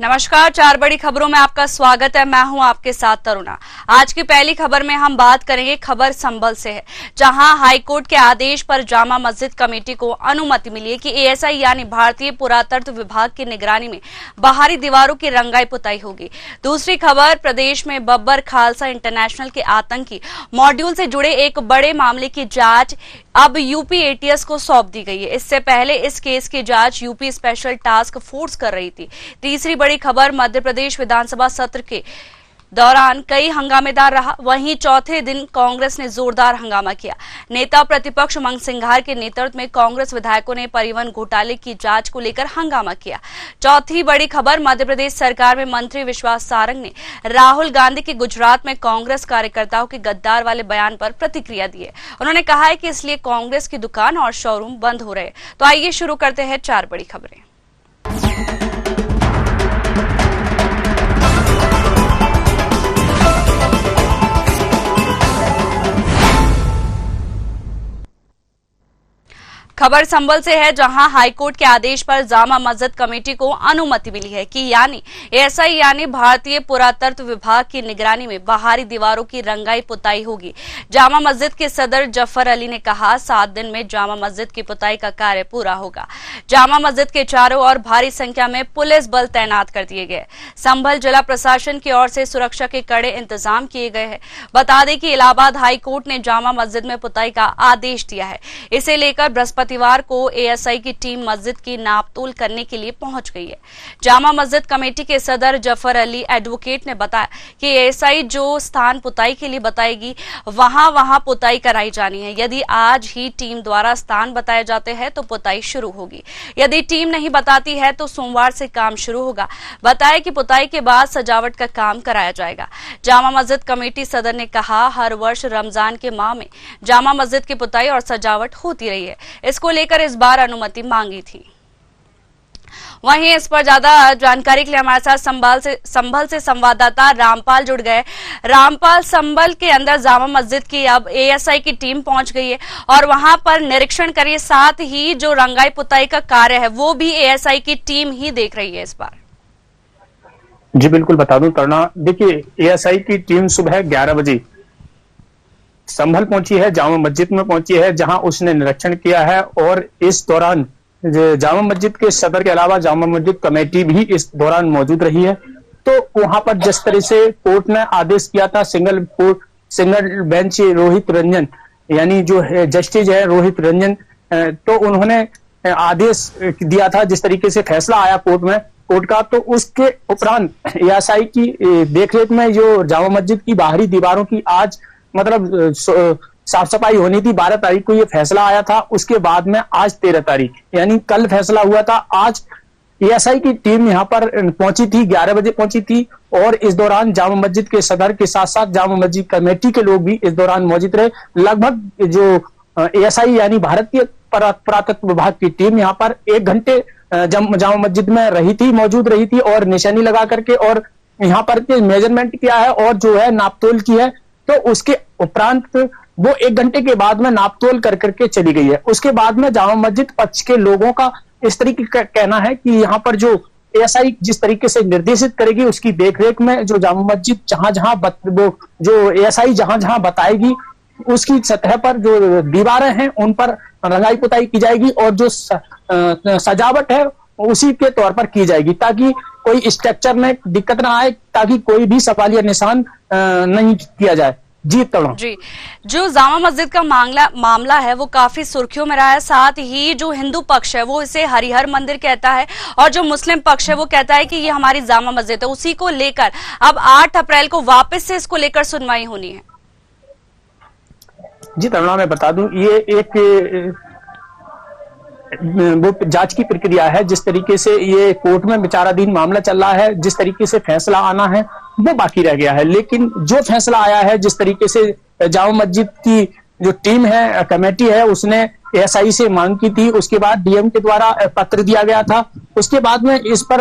नमस्कार, चार बड़ी खबरों में आपका स्वागत है। मैं हूं आपके साथ तरुणा। आज की पहली खबर में हम बात करेंगे, खबर संभल से है, जहां हाईकोर्ट के आदेश पर जामा मस्जिद कमेटी को अनुमति मिली है कि एएसआई यानी भारतीय पुरातत्व विभाग की निगरानी में बाहरी दीवारों की रंगाई पुताई होगी। दूसरी खबर, प्रदेश में बब्बर खालसा इंटरनेशनल के आतंकी मॉड्यूल से जुड़े एक बड़े मामले की जांच अब यूपी एटीएस को सौंप दी गई है। इससे पहले इस केस की जांच यूपी स्पेशल टास्क फोर्स कर रही थी। तीसरी बड़ी खबर, मध्य प्रदेश विधानसभा सत्र के दौरान कई हंगामेदार रहा, वहीं चौथे दिन कांग्रेस ने जोरदार हंगामा किया। नेता प्रतिपक्ष उमंग सिंघार के नेतृत्व में कांग्रेस विधायकों ने परिवहन घोटाले की जांच को लेकर हंगामा किया। चौथी बड़ी खबर, मध्य प्रदेश सरकार में मंत्री विश्वास सारंग ने राहुल गांधी के गुजरात में कांग्रेस कार्यकर्ताओं के गद्दार वाले बयान पर प्रतिक्रिया दी है। उन्होंने कहा है कि इसलिए कांग्रेस की दुकान और शोरूम बंद हो रहे। तो आइए शुरू करते हैं चार बड़ी खबरें। खबर संभल से है, जहां हाईकोर्ट के आदेश पर जामा मस्जिद कमेटी को अनुमति मिली है कि यानी एएसआई यानी भारतीय पुरातत्व विभाग की निगरानी में बाहरी दीवारों की रंगाई पुताई होगी। जामा मस्जिद के सदर जफर अली ने कहा, 7 दिन में जामा मस्जिद की पुताई का कार्य पूरा होगा। जामा मस्जिद के चारों ओर भारी संख्या में पुलिस बल तैनात कर दिए गए। संभल जिला प्रशासन की ओर से सुरक्षा के कड़े इंतजाम किए गए हैं। बता दें कि इलाहाबाद हाईकोर्ट ने जामा मस्जिद में पुताई का आदेश दिया है। इसे लेकर बृहस्पतिवार को एएसआई की टीम मस्जिद की नापतोल करने के लिए पहुंच गई है। जामा मस्जिद कमेटी के सदर जफर अली एडवोकेट ने बताया कि एएसआई जो स्थान पुताई के लिए बताएगी वहां पुताई कराई जानी है। यदि आज ही टीम द्वारा स्थान बताए जाते हैं तो पुताई शुरू होगी। यदि टीम नहीं बताती है तो सोमवार से काम शुरू होगा। बताया कि पुताई के बाद सजावट का काम कराया जाएगा। जामा मस्जिद कमेटी सदर ने कहा, हर वर्ष रमजान के माह में जामा मस्जिद की पुताई और सजावट होती रही है। इसको लेकर इस बार अनुमति मांगी थी। वहीं इस पर ज्यादा जानकारी के लिए हमारे साथ संभल से संवाददाता रामपाल जुड़ गए। रामपाल, संभल के अंदर जामा मस्जिद की अब एएसआई की टीम पहुंच गई है और वहां पर निरीक्षण करिए, साथ ही जो रंगाई पुताई का कार्य है वो भी एएसआई की टीम ही देख रही है इस बार। जी बिल्कुल, बता दूं तरुणा, देखिए एएसआई की टीम सुबह 11 बजे संभल पहुंची है, जामा मस्जिद में पहुंची है, जहां उसने निरीक्षण किया है। और इस दौरान जामा मस्जिद के सदर के अलावा जामा मस्जिद कमेटी भी इस दौरान मौजूद रही है। तो वहां पर जिस तरह से कोर्ट ने आदेश किया था, सिंगल बेंच रोहित रंजन यानी जो है जस्टिस है रोहित रंजन, तो उन्होंने आदेश दिया था, जिस तरीके से फैसला आया कोर्ट का, तो उसके उपरांत एएसआई की देखरेख में जो जामा मस्जिद की बाहरी दीवारों की आज मतलब साफ सफाई होनी थी। 12 तारीख को ये फैसला आया था। उसके बाद में आज 13 तारीख यानी कल फैसला हुआ था। आज एएसआई की टीम यहाँ पर पहुंची थी, 11 बजे पहुंची थी। और इस दौरान जामा मस्जिद के सदर के साथ साथ जामा मस्जिद कमेटी के लोग भी इस दौरान मौजूद रहे। लगभग जो एएसआई यानी भारतीय पुरातत्व विभाग की टीम यहाँ पर 1 घंटे जामा मस्जिद में मौजूद रही थी और निशानी लगा करके और यहाँ पर मेजरमेंट किया है और जो है नापतोल की है। तो उसके उपरांत वो 1 घंटे के बाद में नापतोल कर करके चली गई है। उसके बाद में जामा मस्जिद पक्ष के लोगों का इस तरीके का कहना है कि यहाँ पर जो एएसआई जिस तरीके से निर्देशित करेगी उसकी देखरेख में जो जामा मस्जिद जो एएसआई जहां बताएगी उसकी सतह पर जो दीवारें हैं उन पर रंगाई पुताई की जाएगी और जो सजावट है उसी के तौर पर की जाएगी, ताकि कोई स्ट्रक्चर में दिक्कत ना आए, ताकि कोई भी सवालिया निशान नहीं किया जाए। जी तरुण जी, जो जामा मस्जिद का मामला है वो काफी सुर्खियों में रहा है। साथ ही जो हिंदू पक्ष है वो इसे हरिहर मंदिर कहता है और जो मुस्लिम पक्ष है वो कहता है कि ये हमारी जामा मस्जिद है। उसी को लेकर अब 8 अप्रैल को वापस से इसको लेकर सुनवाई होनी है। जी तरुणा, मैं बता दूं, ये एक वो जांच की प्रक्रिया है। जिस तरीके से ये कोर्ट में विचाराधीन मामला चल रहा है, जिस तरीके से फैसला आना है वो बाकी रह गया है। लेकिन जो फैसला आया है, जिस तरीके से जामा मस्जिद की जो टीम है, कमेटी है, उसने एएसआई से मांग की थी, उसके बाद डीएम के द्वारा पत्र दिया गया था, उसके बाद में इस पर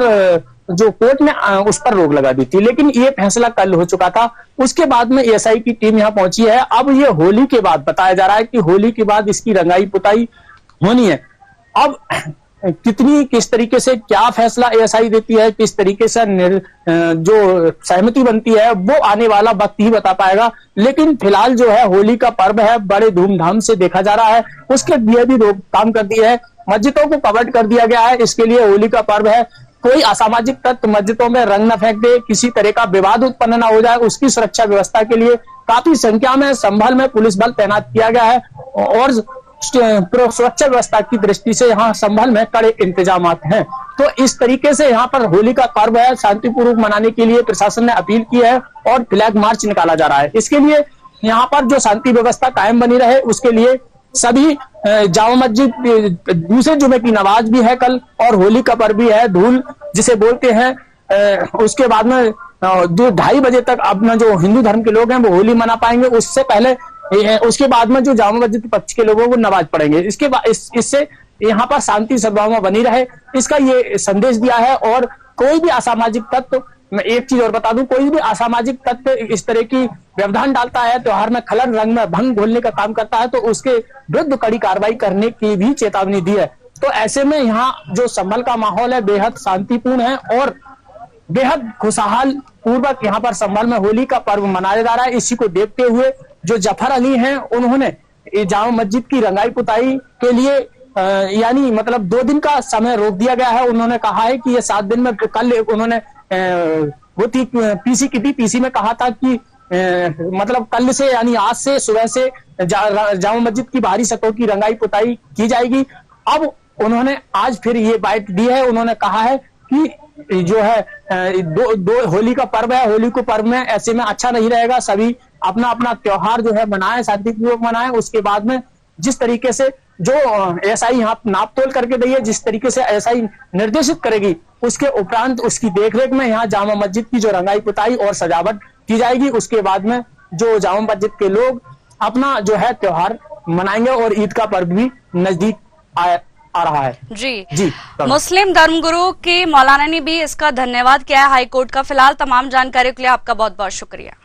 जो कोर्ट ने उस पर रोक लगा दी थी। लेकिन ये फैसला कल हो चुका था। उसके बाद में एएसआई की टीम यहाँ पहुंची है। अब ये होली के बाद बताया जा रहा है कि होली के बाद इसकी रंगाई पुताई होनी है। अब किस तरीके से क्या फैसला एएसआई देती है, किस तरीके से जो सहमति बनती है, वो आने वाला वक्त ही बता पाएगा। लेकिन फिलहाल जो है होली का पर्व है, बड़े धूमधाम से देखा जा रहा है। उसके लिए भी रोकथाम कर दी है, मस्जिदों को कवर्ड कर दिया गया है। इसके लिए होली का पर्व है, कोई असामाजिक तत्व मस्जिदों में रंग न फेंक दे, किसी तरह का विवाद उत्पन्न न हो जाए, उसकी सुरक्षा व्यवस्था के लिए काफी संख्या में संभल में पुलिस बल तैनात किया गया है और सुरक्षा व्यवस्था की दृष्टि से यहाँ संभल में कड़े इंतजाम हैं। तो इस तरीके से यहाँ पर होली का पर्व है, शांतिपूर्वक मनाने के लिए प्रशासन ने अपील की है और फ्लैग मार्च निकाला जा रहा है। इसके लिए यहाँ पर जो शांति व्यवस्था कायम बनी रहे, उसके लिए सभी जामा मस्जिद, दूसरे जुमे की नमाज भी है कल और होली का पर्व भी है, धूल जिसे बोलते हैं। उसके बाद में 2-2:30 बजे तक अपना जो हिंदू धर्म के लोग हैं वो होली मना पाएंगे। उससे पहले उसके बाद में जो जामा मस्जिद के पक्ष के लोग हैं वो नमाज पढ़ेंगे। इसके बाद इससे यहाँ पर शांति सद्भाव बनी रहे, इसका ये संदेश दिया है। और कोई भी असामाजिक तत्व, मैं एक चीज और बता दूं, कोई भी असामाजिक तत्व इस तरह की व्यवधान डालता है, त्योहार में खलल, रंग में भंग घोलने का काम करता है, तो उसके विरुद्ध कड़ी कार्रवाई करने की भी चेतावनी दी है। तो ऐसे में यहाँ जो संभल का माहौल है बेहद शांतिपूर्ण है और बेहद खुशहाल पूर्वक यहाँ पर संभल में होली का पर्व मनाया जा रहा है। इसी को देखते हुए जो जफर अली हैं, उन्होंने जामा मस्जिद की रंगाई पुताई के लिए यानी मतलब 2 दिन का समय रोक दिया गया है। उन्होंने कहा है कि ये 7 दिन में, कल उन्होंने वो थी पीसी की थी, पीसी में कहा था कि मतलब कल से यानी आज से सुबह से जामा मस्जिद की बाहरी सतहों की रंगाई पुताई की जाएगी। अब उन्होंने आज फिर ये बाइट दी है, उन्होंने कहा है कि जो है दो होली का पर्व है, होली को पर्व में ऐसे में अच्छा नहीं रहेगा, सभी अपना अपना त्योहार जो है मनाएं, शांतिपूर्वक मनाएं। उसके बाद में जिस तरीके से जो एएसआई यहाँ नाप तोल करके दी है, जिस तरीके से एएसआई निर्देशित करेगी, उसके उपरांत उसकी देखरेख में यहाँ जामा मस्जिद की जो रंगाई पुताई और सजावट की जाएगी। उसके बाद में जो जामा मस्जिद के लोग अपना जो है त्योहार मनाएंगे और ईद का पर्व भी नजदीक आ रहा है। जी मुस्लिम धर्मगुरु के मौलाना ने भी इसका धन्यवाद किया है हाईकोर्ट का। फिलहाल तमाम जानकारी के लिए आपका बहुत बहुत शुक्रिया।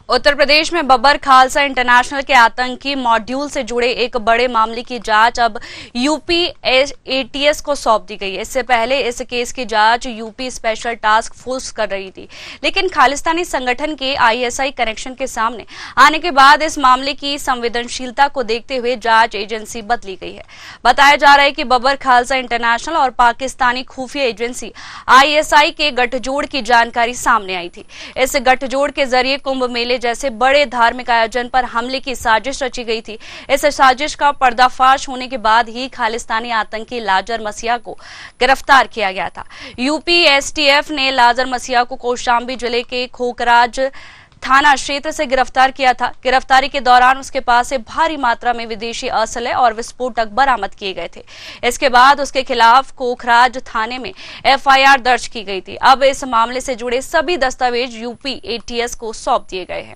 उत्तर प्रदेश में बब्बर खालसा इंटरनेशनल के आतंकी मॉड्यूल से जुड़े एक बड़े मामले की जांच अब यूपी एटीएस को सौंप दी गई है। इससे पहले इस केस की जांच यूपी स्पेशल टास्क फोर्स कर रही थी, लेकिन खालिस्तानी संगठन के आईएसआई कनेक्शन के सामने आने के बाद इस मामले की संवेदनशीलता को देखते हुए जांच एजेंसी बदली गई है। बताया जा रहा है कि बब्बर खालसा इंटरनेशनल और पाकिस्तानी खुफिया एजेंसी आईएसआई के गठजोड़ की जानकारी सामने आई थी। इस गठजोड़ के जरिए कुंभ मेले जैसे बड़े धार्मिक आयोजन पर हमले की साजिश रची गई थी। इस साजिश का पर्दाफाश होने के बाद ही खालिस्तानी आतंकी लाजर मसीहा को गिरफ्तार किया गया था। यूपी एसटीएफ ने लाजर मसीहा को कौशाम्बी जिले के खोखराज थाना क्षेत्र से गिरफ्तार किया था। गिरफ्तारी के दौरान उसके पास से भारी मात्रा में विदेशी असले और विस्फोटक बरामद किए गए थे। इसके बाद उसके खिलाफ कोखराज थाने में एफआईआर दर्ज की गई थी। अब इस मामले से जुड़े सभी दस्तावेज यूपी एटीएस को सौंप दिए गए हैं।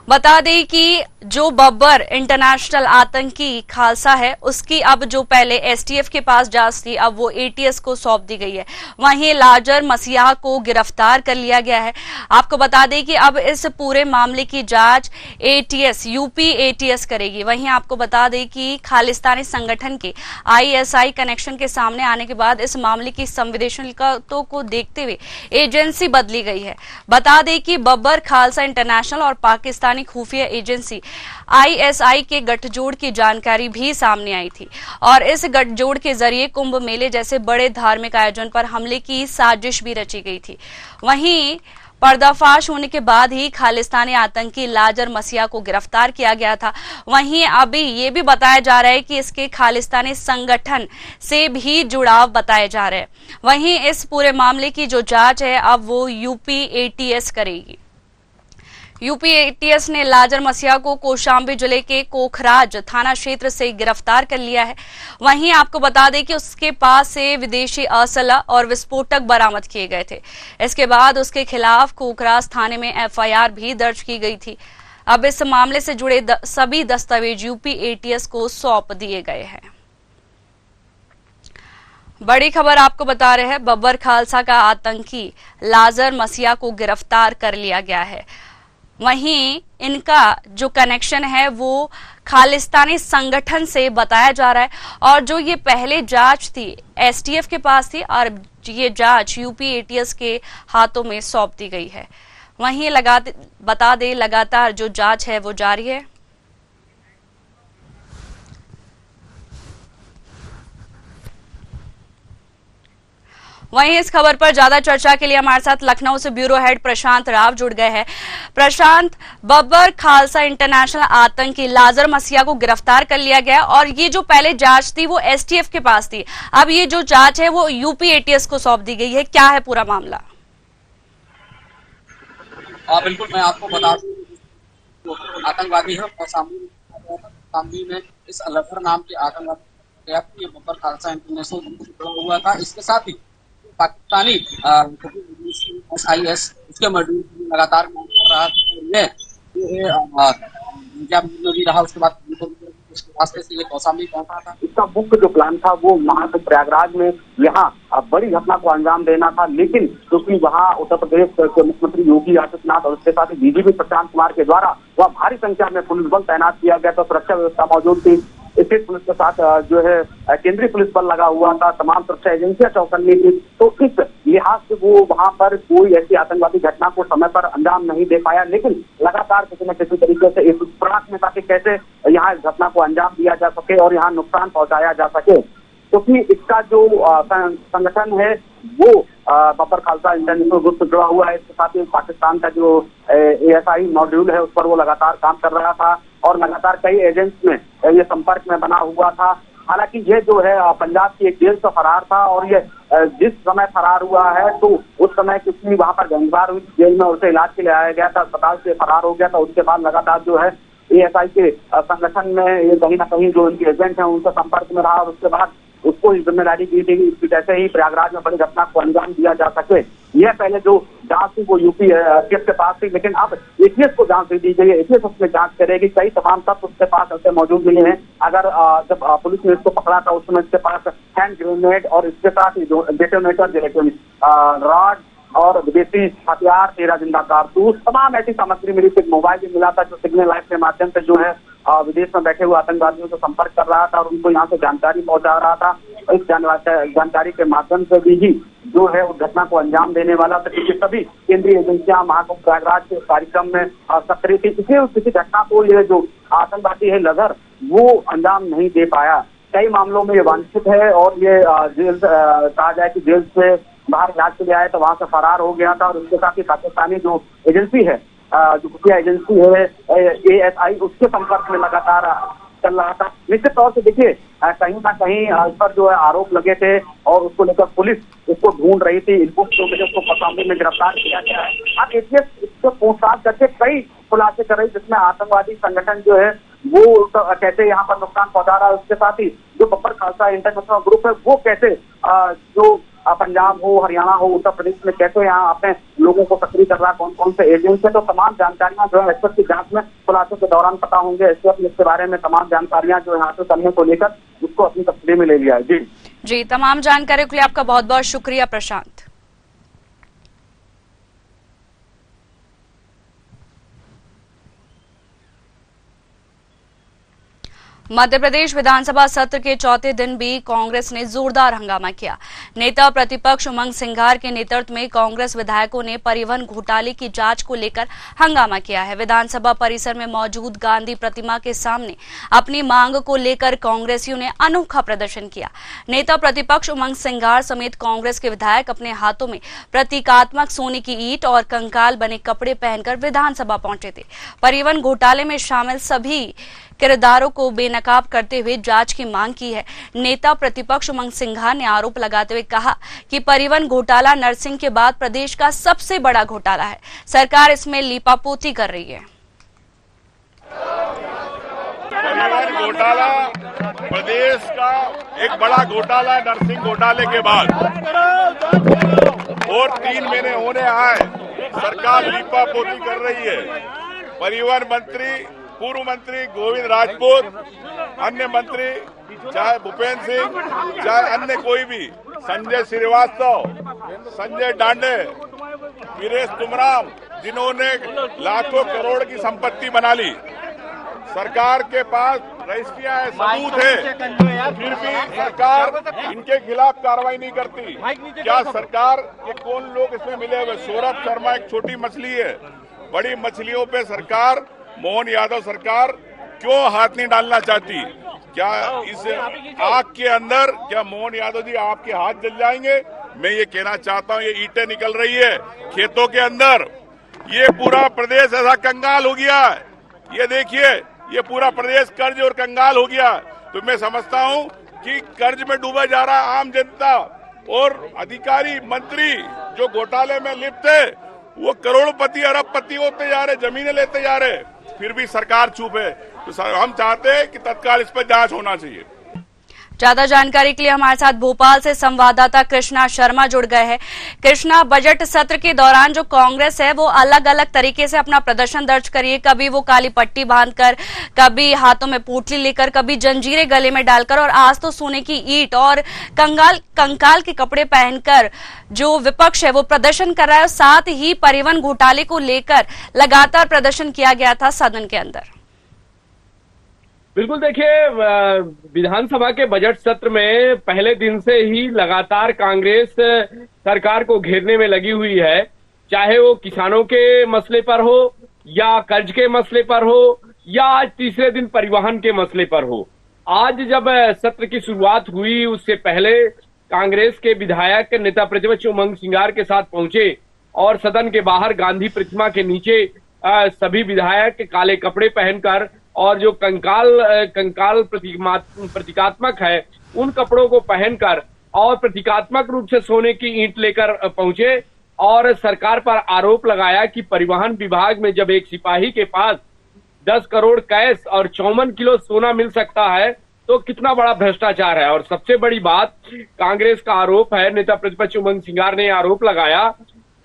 बता दें कि जो बब्बर इंटरनेशनल आतंकी खालसा है, उसकी अब जो पहले एसटीएफ के पास जांच थी, अब वो एटीएस को सौंप दी गई है। वहीं लाजर मसीहा को गिरफ्तार कर लिया गया है। आपको बता दें कि अब इस पूरे मामले की जांच एटीएस, यूपी एटीएस करेगी। वहीं आपको बता दें कि खालिस्तानी संगठन के आईएसआई कनेक्शन के सामने आने के बाद इस मामले की संवेदनशीलता को देखते हुए एजेंसी बदली गई है। बता दें कि बब्बर खालसा इंटरनेशनल और पाकिस्तानी खुफिया एजेंसी आईएसआई के गठजोड़ की जानकारी भी सामने आई थी और इस गठजोड़ के जरिए कुंभ मेले जैसे बड़े धार्मिक आयोजन पर हमले की साजिश भी रची गई थी। वहीं पर्दाफाश होने के बाद ही खालिस्तानी आतंकी लाजर मसीहा को गिरफ्तार किया गया था। वहीं अभी ये भी बताया जा रहा है कि इसके खालिस्तानी संगठन से भी जुड़ाव बताए जा रहे हैं। वहीं इस पूरे मामले की जो जांच है अब वो यूपी एटीएस करेगी। यूपी एटीएस ने लाजर मसीहा को कौशाम्बी जिले के कोखराज थाना क्षेत्र से गिरफ्तार कर लिया है। वहीं आपको बता दें कि उसके पास से विदेशी असला और विस्फोटक बरामद किए गए थे। इसके बाद उसके खिलाफ कोखराज थाने में एफआईआर भी दर्ज की गई थी। अब इस मामले से जुड़े सभी दस्तावेज यूपी एटीएस को सौंप दिए गए हैं। बड़ी खबर आपको बता रहे हैं, बब्बर खालसा का आतंकी लाजर मसीहा को गिरफ्तार कर लिया गया है। वहीं इनका जो कनेक्शन है वो खालिस्तानी संगठन से बताया जा रहा है, और जो ये पहले जांच थी एसटीएफ के पास थी और ये जांच यूपी एटीएस के हाथों में सौंप दी गई है। वहीं बता दें लगातार जो जांच है वो जारी है। वहीं इस खबर पर ज्यादा चर्चा के लिए हमारे साथ लखनऊ से ब्यूरो हेड प्रशांत राव जुड़ गए हैं। प्रशांत, बब्बर खालसा इंटरनेशनल आतंकी लाजर मसीहा को गिरफ्तार कर लिया गया और ये जो पहले जांच थी वो एसटीएफ के पास थी, अब ये जो जांच है वो यूपी एटीएस को सौंप दी गई है। क्या है पूरा मामला? बिल्कुल, मैं आपको बता दूं, आतंकवादी है कौशाम्बी में इस लखर नाम के आतंकवादी बब्बर खालसा इंटरनेशनल जुड़ा हुआ था। इसके साथ ही पाकिस्तानी SIS उसके मॉड्यूल लगातार काम कर रहा था। ये रहा, उसके बाद रास्ते से ये कौशाम्बी पहुंचा था। इसका मुख्य जो प्लान था वो प्रयागराज में यहाँ बड़ी घटना को अंजाम देना था, लेकिन क्योंकि वहाँ उत्तर प्रदेश के मुख्यमंत्री योगी आदित्यनाथ और उसके साथ ही डीजीपी प्रशांत कुमार के द्वारा वहाँ भारी संख्या में पुलिस बल तैनात किया गया था, सुरक्षा व्यवस्था मौजूद थी। स्टेट पुलिस के साथ जो है केंद्रीय पुलिस बल लगा हुआ था, तमाम सुरक्षा एजेंसियां चौकन्नी थी। तो इस लिहाज से वो वहां पर कोई ऐसी आतंकवादी घटना को समय पर अंजाम नहीं दे पाया, लेकिन लगातार किसी न किसी तरीके से इस प्रयास में था कि कैसे यहाँ इस घटना को अंजाम दिया जा सके और यहाँ नुकसान पहुंचाया जा सके। क्योंकि इसका जो संगठन है वो बब्बर खालसा इंटरनेशनल ग्रुप से जुड़ा हुआ है। इसके साथ ही पाकिस्तान का जो ASI मॉड्यूल है उस पर वो लगातार काम कर रहा था और लगातार कई एजेंट्स में ये संपर्क में बना हुआ था। हालांकि ये जो है पंजाब की एक जेल से फरार था और ये जिस समय फरार हुआ है तो उस समय किसी वहां पर गंजबार हुई जेल में, उसे इलाज के लिए आया गया था, अस्पताल से फरार हो गया था। उसके बाद लगातार जो है ASI के संगठन में ये कहीं ना कहीं जो उनके एजेंट हैं उनसे संपर्क में रहा और उसके बाद उसको जिम्मेदारी दी थी कि कैसे ही प्रयागराज में बड़ी घटना को अंजाम दिया जा सके। यह पहले जो जांच थी वो यूपी एटीएस के पास थी, लेकिन अब एटीएस को जांच दे दी गई है। एटीएस उसमें जांच करेगी। कई तमाम तत्व उसके पास ऐसे मौजूद मिले हैं। अगर जब पुलिस ने इसको पकड़ा था उस समय इसके पास हैंड ग्रेनेड और इसके साथ ही जो डेटोनेटर रॉड और विदेशी हथियार, 13 जिंदा कारतूस, तमाम ऐसी सामग्री मिली थी। मोबाइल भी मिला था जो सिग्नल लाइट के माध्यम से जो है विदेश में बैठे हुए आतंकवादियों से संपर्क कर रहा था और उनको यहाँ से जानकारी पहुंचा रहा था। इस जानकारी के माध्यम से भी ही जो है उस घटना को अंजाम देने वाला था, क्योंकि सभी केंद्रीय एजेंसियां महाकुंभ प्रयागराज के कार्यक्रम में सक्रिय थी। इसलिए किसी घटना को ये जो आतंकवादी है लगर वो अंजाम नहीं दे पाया। कई मामलों में ये वांछित है और ये जेल कहा जाए कि जेल से बाहर इलाज के लिए आए तो वहां से फरार हो गया था और उसके साथ ही पाकिस्तानी जो एजेंसी है, जो खुफिया एजेंसी है ASI, उसके संपर्क में लगातार चल रहा था। निश्चित तौर से देखिए कहीं ना कहीं इस पर जो है आरोप लगे थे और उसको लेकर पुलिस उसको ढूंढ रही थी। इनको उसको कौशाम्बी में गिरफ्तार किया गया है। अब एटीएस इसको पूछताछ करके कई खुलासे कर रही, जिसमें आतंकवादी संगठन जो है वो कैसे यहाँ पर नुकसान पहुंचा रहा है, उसके साथ ही जो बब्बर खालसा इंटरनेशनल ग्रुप है वो कैसे जो पंजाब हो, हरियाणा हो, उत्तर प्रदेश में कैसे यहाँ अपने लोगों को सक्रिय कर रहा है, कौन कौन से एजेंट है, तो तमाम जानकारियां जो है एक्सपर्ट की जांच में खुलासे के दौरान पता होंगे। इसके बारे में तमाम जानकारियां जो है हासिल करने को लेकर उसको अपनी कस्टडी में ले लिया है। जी, तमाम जानकारी के लिए आपका बहुत बहुत शुक्रिया प्रशांत। मध्य प्रदेश विधानसभा सत्र के चौथे दिन भी कांग्रेस ने जोरदार हंगामा किया। नेता प्रतिपक्ष उमंग सिंघार के नेतृत्व में कांग्रेस विधायकों ने परिवहन घोटाले की जांच को लेकर हंगामा किया है। विधानसभा परिसर में मौजूद गांधी प्रतिमा के सामने अपनी मांग को लेकर कांग्रेसियों ने अनोखा प्रदर्शन किया। नेता प्रतिपक्ष उमंग सिंघार समेत कांग्रेस के विधायक अपने हाथों में प्रतीकात्मक सोने की ईंट और कंकाल बने कपड़े पहनकर विधानसभा पहुंचे थे। परिवहन घोटाले में शामिल सभी किरदारों को बेनकाब करते हुए जांच की मांग की है। नेता प्रतिपक्ष उमंग सिंघार ने आरोप लगाते हुए कहा कि परिवहन घोटाला नर्सिंग के बाद प्रदेश का सबसे बड़ा घोटाला है। सरकार इसमें लीपापोती कर रही है। परिवहन घोटाला प्रदेश का एक बड़ा घोटाला है। नर्सिंग घोटाले के बाद और 3 महीने होने आए, सरकार लीपापोती कर रही है। परिवहन मंत्री, पूर्व मंत्री गोविंद राजपूत, अन्य मंत्री चाहे भूपेंद्र सिंह, चाहे अन्य कोई भी, संजय श्रीवास्तव, संजय डांडे, वीरेश तुमराम, जिन्होंने लाखों करोड़ की संपत्ति बना ली। सरकार के पास रजिस्ट्रियां है, सबूत है, फिर भी सरकार इनके खिलाफ कार्रवाई नहीं करती। क्या सरकार के कौन लोग इसमें मिले हुए? सौरभ शर्मा एक छोटी मछली है, बड़ी मछलियों पे सरकार, मोहन यादव सरकार क्यों हाथ नहीं डालना चाहती? क्या इस आग के अंदर क्या मोहन यादव जी आपके हाथ जल जाएंगे? मैं ये कहना चाहता हूँ, ये ईंटें निकल रही है खेतों के अंदर, ये पूरा प्रदेश ऐसा कंगाल हो गया है। ये देखिए, ये पूरा प्रदेश कर्ज और कंगाल हो गया। तो मैं समझता हूँ कि कर्ज में डूबा जा रहा है आम जनता, और अधिकारी मंत्री जो घोटाले में लिप्त है वो करोड़पति अरबपति होते जा रहे, जमीनें लेते जा रहे, फिर भी सरकार चुप है। तो हम चाहते हैं कि तत्काल इस पर जांच होना चाहिए। ज्यादा जानकारी के लिए हमारे साथ भोपाल से संवाददाता कृष्णा शर्मा जुड़ गए हैं। कृष्णा, बजट सत्र के दौरान जो कांग्रेस है वो अलग अलग तरीके से अपना प्रदर्शन दर्ज करिए, कभी वो काली पट्टी बांधकर, कभी हाथों में पोटली लेकर, कभी जंजीरें गले में डालकर, और आज तो सोने की ईंट और कंकाल के कपड़े पहनकर जो विपक्ष है वो प्रदर्शन कर रहा है। और साथ ही परिवहन घोटाले को लेकर लगातार प्रदर्शन किया गया था सदन के अंदर। बिल्कुल, देखिए, विधानसभा के बजट सत्र में पहले दिन से ही लगातार कांग्रेस सरकार को घेरने में लगी हुई है, चाहे वो किसानों के मसले पर हो या कर्ज के मसले पर हो या आज तीसरे दिन परिवहन के मसले पर हो। आज जब सत्र की शुरुआत हुई उससे पहले कांग्रेस के विधायक नेता प्रतिपक्ष उमंग सिंगार के साथ पहुंचे और सदन के बाहर गांधी प्रतिमा के नीचे सभी विधायक काले कपड़े पहनकर और जो कंकाल प्रतीकात्मक है उन कपड़ों को पहनकर और प्रतीकात्मक रूप से सोने की ईंट लेकर पहुंचे और सरकार पर आरोप लगाया कि परिवहन विभाग में जब एक सिपाही के पास 10 करोड़ कैश और 54 किलो सोना मिल सकता है तो कितना बड़ा भ्रष्टाचार है। और सबसे बड़ी बात कांग्रेस का आरोप है, नेता प्रतिपक्ष उमंग सिंगार ने आरोप लगाया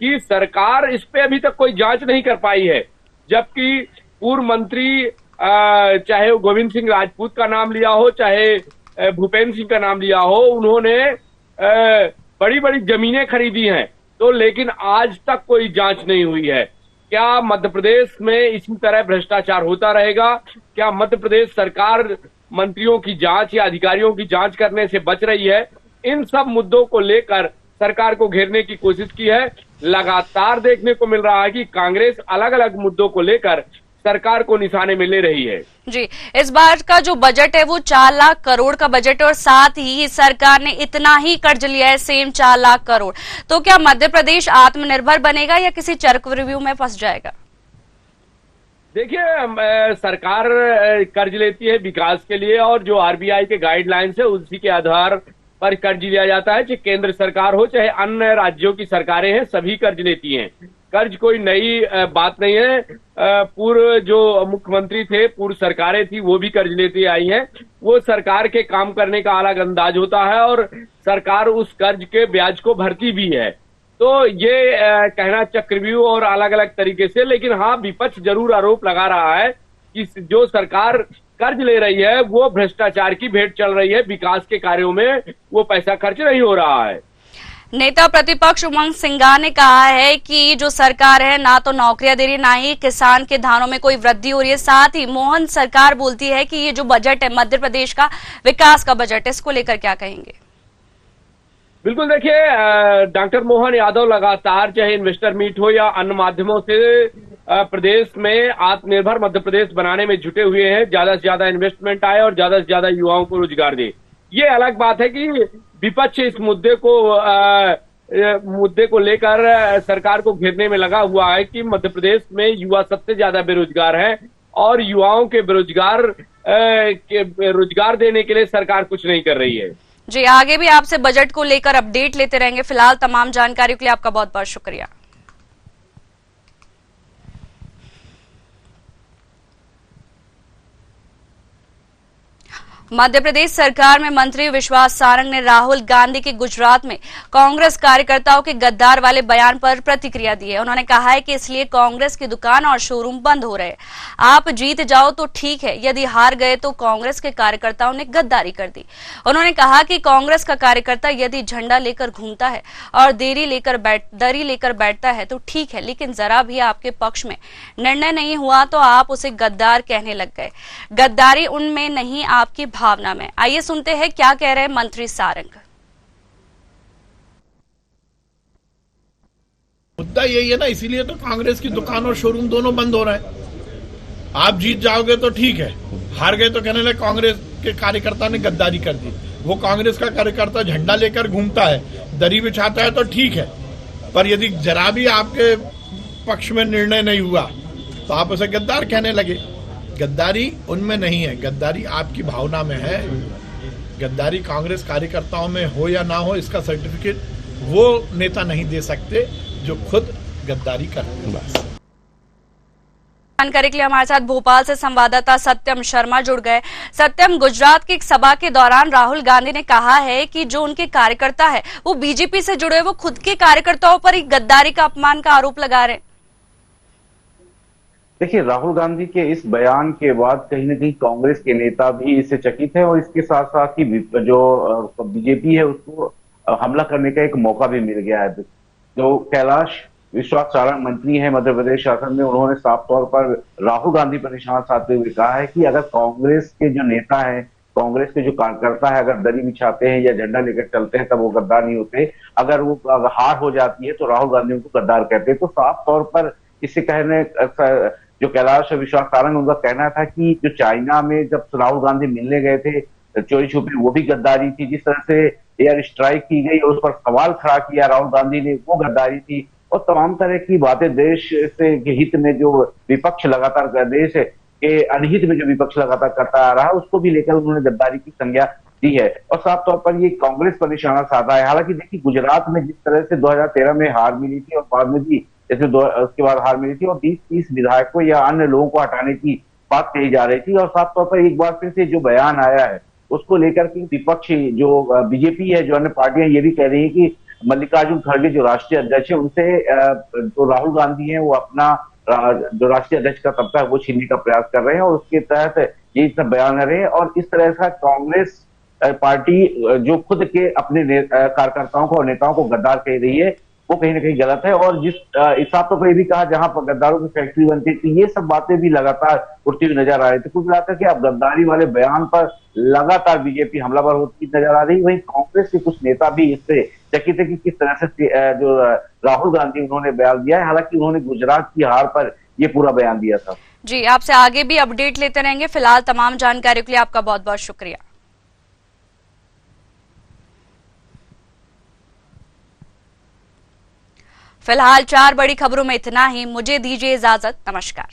कि सरकार इस पे अभी तक कोई जांच नहीं कर पाई है, जबकि पूर्व मंत्री चाहे वो गोविंद सिंह राजपूत का नाम लिया हो चाहे भूपेंद्र सिंह का नाम लिया हो, उन्होंने बड़ी बड़ी जमीनें खरीदी हैं, तो लेकिन आज तक कोई जांच नहीं हुई है। क्या मध्य प्रदेश में इसी तरह भ्रष्टाचार होता रहेगा? क्या मध्य प्रदेश सरकार मंत्रियों की जांच या अधिकारियों की जांच करने से बच रही है? इन सब मुद्दों को लेकर सरकार को घेरने की कोशिश की है। लगातार देखने को मिल रहा है कि कांग्रेस अलग अलग मुद्दों को लेकर सरकार को निशाने में ले रही है। जी, इस बार का जो बजट है वो 4 लाख करोड़ का बजट है और साथ ही सरकार ने इतना ही कर्ज लिया है, सेम 4 लाख करोड़। तो क्या मध्य प्रदेश आत्मनिर्भर बनेगा या किसी चक्रव्यूह में फंस जाएगा? देखिए, सरकार कर्ज लेती है विकास के लिए और जो आरबीआई के गाइडलाइंस है उसी के आधार पर कर्ज लिया जाता है। चाहे केंद्र सरकार हो चाहे अन्य राज्यों की सरकारें हैं, सभी कर्ज लेती हैं। कर्ज कोई नई बात नहीं है। पूर्व जो मुख्यमंत्री थे, पूर्व सरकारें थी, वो भी कर्ज लेती आई हैं। वो सरकार के काम करने का अलग अंदाज होता है और सरकार उस कर्ज के ब्याज को भरती भी है। तो ये कहना चक्रव्यूह और अलग अलग तरीके से, लेकिन हाँ, विपक्ष जरूर आरोप लगा रहा है कि जो सरकार कर्ज ले रही है वो भ्रष्टाचार की भेंट चल रही है, विकास के कार्यों में वो पैसा खर्च नहीं हो रहा है। नेता प्रतिपक्ष उमंग सिंगार ने कहा है कि जो सरकार है ना तो नौकरियां दे रही, ना ही किसान के धानों में कोई वृद्धि हो रही है। साथ ही मोहन सरकार बोलती है कि ये जो बजट है मध्य प्रदेश का विकास का बजट है, इसको लेकर क्या कहेंगे? बिल्कुल, देखिए, डॉक्टर मोहन यादव लगातार चाहे इन्वेस्टर मीट हो या अन्य माध्यमों से प्रदेश में आत्मनिर्भर मध्य प्रदेश बनाने में जुटे हुए हैं। ज्यादा से ज्यादा इन्वेस्टमेंट आए और ज्यादा से ज्यादा युवाओं को रोजगार दे। ये अलग बात है कि विपक्ष इस मुद्दे को लेकर सरकार को घेरने में लगा हुआ है कि मध्य प्रदेश में युवा सबसे ज्यादा बेरोजगार हैं और युवाओं के रोजगार देने के लिए सरकार कुछ नहीं कर रही है। जी, आगे भी आपसे बजट को लेकर अपडेट लेते रहेंगे। फिलहाल तमाम जानकारी के लिए आपका बहुत बहुत शुक्रिया। मध्य प्रदेश सरकार में मंत्री विश्वास सारंग ने राहुल गांधी के गुजरात में कांग्रेस कार्यकर्ताओं के गद्दार वाले बयान पर प्रतिक्रिया दी है। उन्होंने कहा है कि इसलिए कांग्रेस की दुकान और शोरूम बंद हो रहे हैं। आप जीत जाओ तो ठीक है, यदि हार गए तो कांग्रेस के कार्यकर्ताओं ने गद्दारी कर दी। उन्होंने कहा कि कांग्रेस का कार्यकर्ता यदि झंडा लेकर घूमता है और दरी लेकर बैठता है तो ठीक है, लेकिन जरा भी आपके पक्ष में निर्णय नहीं हुआ तो आप उसे गद्दार कहने लग गए। गद्दारी उनमें नहीं, आपकी भावना में। आइए सुनते हैं क्या कह रहे हैं मंत्री सारंग। मुद्दा यही है ना, इसीलिए तो कांग्रेस की दुकान और शोरूम दोनों बंद हो रहे हैं। आप जीत जाओगे तो ठीक है, हार गए तो कहने लगे कांग्रेस के कार्यकर्ता ने गद्दारी कर दी। वो कांग्रेस का कार्यकर्ता झंडा लेकर घूमता है, दरी बिछाता है तो ठीक है, पर यदि जरा भी आपके पक्ष में निर्णय नहीं हुआ तो आप उसे गद्दार कहने लगे। गद्दारी उनमें नहीं है, गद्दारी आपकी भावना में है। गद्दारी कांग्रेस कार्यकर्ताओं में हो या ना हो, इसका सर्टिफिकेट वो नेता नहीं दे सकते जो खुद गद्दारी करते हैं। जानकारी के लिए हमारे साथ भोपाल से संवाददाता सत्यम शर्मा जुड़ गए। सत्यम, गुजरात की एक सभा के दौरान राहुल गांधी ने कहा है कि जो उनके कार्यकर्ता है वो बीजेपी से जुड़े, वो खुद के कार्यकर्ताओं पर ही गद्दारी का अपमान का आरोप लगा रहे हैं। देखिए, राहुल गांधी के इस बयान के बाद कहीं न कहीं कांग्रेस के नेता भी इससे चकित है और इसके साथ साथ ही जो बीजेपी है उसको हमला करने का एक मौका भी मिल गया है। जो कैलाश विश्वास सारंग मंत्री है मध्य प्रदेश शासन में, उन्होंने साफ तौर पर राहुल गांधी पर निशाना साधते हुए कहा है कि अगर कांग्रेस के जो नेता है, कांग्रेस के जो कार्यकर्ता है, अगर दरी बिछाते हैं या झंडा लेकर चलते हैं तब वो गद्दार नहीं होते। अगर वो हार हो जाती है तो राहुल गांधी उनको गद्दार कहते हैं। तो साफ तौर पर इसे कहने जो कैलाश विश्वास सारंग, उनका कहना था कि जो चाइना में जब राहुल गांधी मिलने गए थे चोरी छुपी, वो भी गद्दारी थी। जिस तरह से एयर स्ट्राइक की गई और उस पर सवाल खड़ा किया राहुल गांधी ने, वो गद्दारी थी। और तमाम तरह की बातें देश से के हित में जो विपक्ष लगातार, देश के अनहित में जो विपक्ष लगातार करता आ रहा है, उसको भी लेकर उन्होंने गद्दारी की संज्ञा दी है। और साफ तौर पर ये कांग्रेस पर निशाना साधा है। हालांकि देखिए, गुजरात में जिस तरह से 2013 में हार मिली थी और बाद में भी उसके बाद हार मिली थी और 20-30 विधायकों या अन्य लोगों को हटाने की बात कही जा रही थी। और साफ तौर पर एक बार फिर से जो बयान आया है उसको लेकर के विपक्षी जो बीजेपी है, जो अन्य पार्टियां ये भी कह रही है कि मल्लिकार्जुन खड़गे जो राष्ट्रीय अध्यक्ष है, उनसे जो राहुल गांधी है वो अपना जो राष्ट्रीय अध्यक्ष का तबका है वो छीनने का प्रयास कर रहे हैं और उसके तहत ये सब बयान कर रहे हैं। और इस तरह का कांग्रेस पार्टी जो खुद के अपने कार्यकर्ताओं को और नेताओं को गद्दार कह रही है, वो कहीं ना कहीं गलत है। और जिस हिसाब तो ये भी कहा जहां पर गद्दारों की फैक्ट्री बनती थी, ये सब बातें भी लगातार उठती हुई नजर आ रही थी। कुछ लगता है कि अब गद्दारी वाले बयान पर लगातार बीजेपी हमलावर होती नजर आ रही। वहीं कांग्रेस के कुछ नेता भी इससे चकित है कि किस तरह से जो राहुल गांधी उन्होंने बयान दिया है। हालांकि उन्होंने गुजरात की हार पर ये पूरा बयान दिया था। जी, आपसे आगे भी अपडेट लेते रहेंगे। फिलहाल तमाम जानकारी के लिए आपका बहुत बहुत शुक्रिया। फिलहाल 4 बड़ी खबरों में इतना ही। मुझे दीजिए इजाजत। नमस्कार।